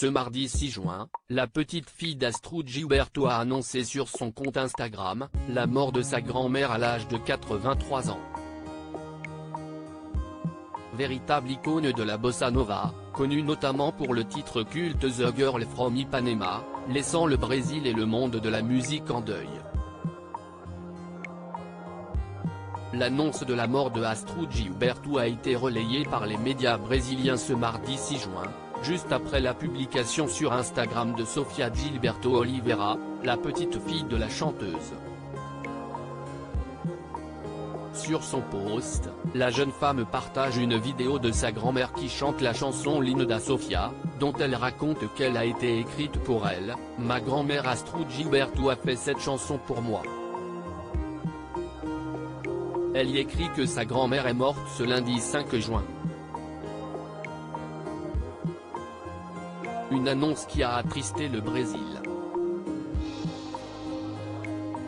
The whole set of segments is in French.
Ce mardi 6 juin, la petite fille d'Astrud Gilberto a annoncé sur son compte Instagram la mort de sa grand-mère à l'âge de 83 ans. Véritable icône de la bossa nova, connue notamment pour le titre culte The Girl from Ipanema, laissant le Brésil et le monde de la musique en deuil. L'annonce de la mort de Astrud Gilberto a été relayée par les médias brésiliens ce mardi 6 juin, juste après la publication sur Instagram de Sofia Gilberto Oliveira, la petite fille de la chanteuse. Sur son post, la jeune femme partage une vidéo de sa grand-mère qui chante la chanson L'hymne da Sofia, dont elle raconte qu'elle a été écrite pour elle. « Ma grand-mère Astrud Gilberto a fait cette chanson pour moi. Elle y écrit que sa grand-mère est morte ce lundi 5 juin. Une annonce qui a attristé le Brésil.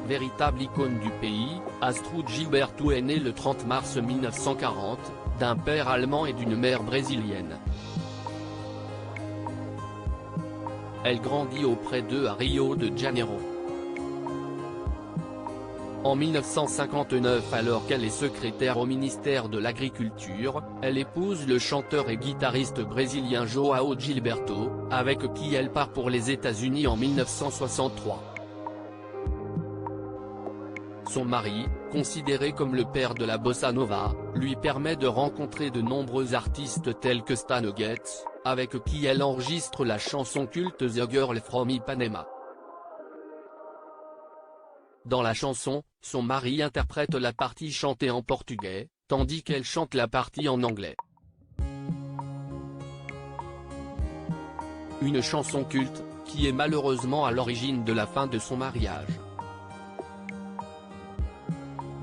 Véritable icône du pays, Astrud Gilberto est née le 30 mars 1940, d'un père allemand et d'une mère brésilienne. Elle grandit auprès d'eux à Rio de Janeiro. En 1959, alors qu'elle est secrétaire au ministère de l'Agriculture, elle épouse le chanteur et guitariste brésilien João Gilberto, avec qui elle part pour les États-Unis en 1963. Son mari, considéré comme le père de la bossa nova, lui permet de rencontrer de nombreux artistes tels que Stan Getz, avec qui elle enregistre la chanson culte The Girl from Ipanema. Dans la chanson, son mari interprète la partie chantée en portugais, tandis qu'elle chante la partie en anglais. Une chanson culte, qui est malheureusement à l'origine de la fin de son mariage.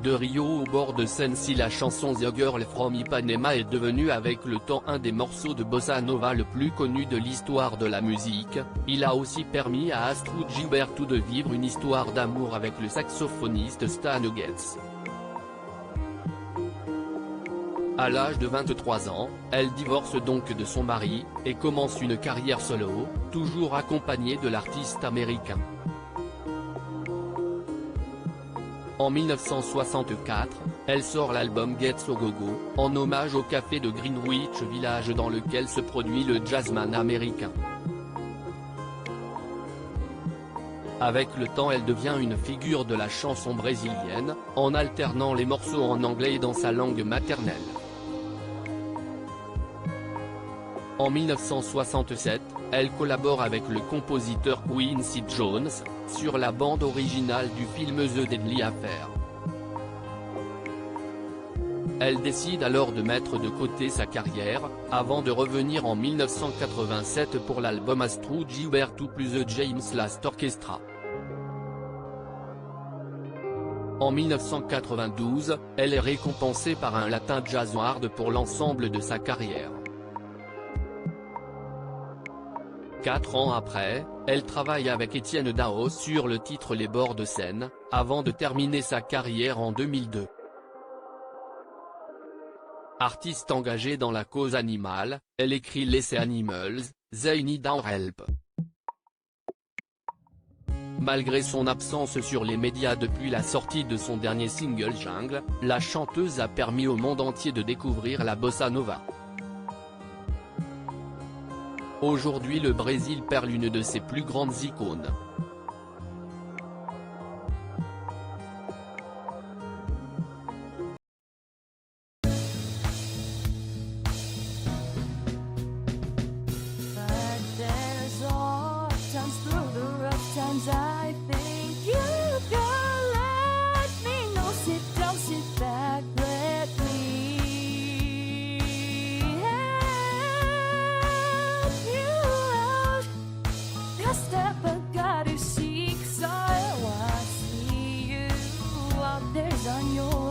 De Rio au bord de Seine. Si la chanson The Girl from Ipanema est devenue avec le temps un des morceaux de bossa nova le plus connu de l'histoire de la musique, il a aussi permis à Astrud Gilberto de vivre une histoire d'amour avec le saxophoniste Stan Getz. À l'âge de 23 ans, elle divorce donc de son mari, et commence une carrière solo, toujours accompagnée de l'artiste américain. En 1964, elle sort l'album Getz Au Go-Go, en hommage au café de Greenwich Village dans lequel se produit le jazzman américain. Avec le temps, elle devient une figure de la chanson brésilienne, en alternant les morceaux en anglais et dans sa langue maternelle. En 1967, elle collabore avec le compositeur Quincy Jones, sur la bande originale du film The Deadly Affair. Elle décide alors de mettre de côté sa carrière, avant de revenir en 1987 pour l'album Astrud Gilberto plus The James Last Orchestra. En 1992, elle est récompensée par un Latin Jazz Award pour l'ensemble de sa carrière. 4 ans après, elle travaille avec Étienne Dao sur le titre Les bords de Seine, avant de terminer sa carrière en 2002. Artiste engagée dans la cause animale, elle écrit Laissez Animals, They Need Our Help. Malgré son absence sur les médias depuis la sortie de son dernier single Jungle, la chanteuse a permis au monde entier de découvrir la bossa nova. Aujourd'hui, le Brésil perd l'une de ses plus grandes icônes. On your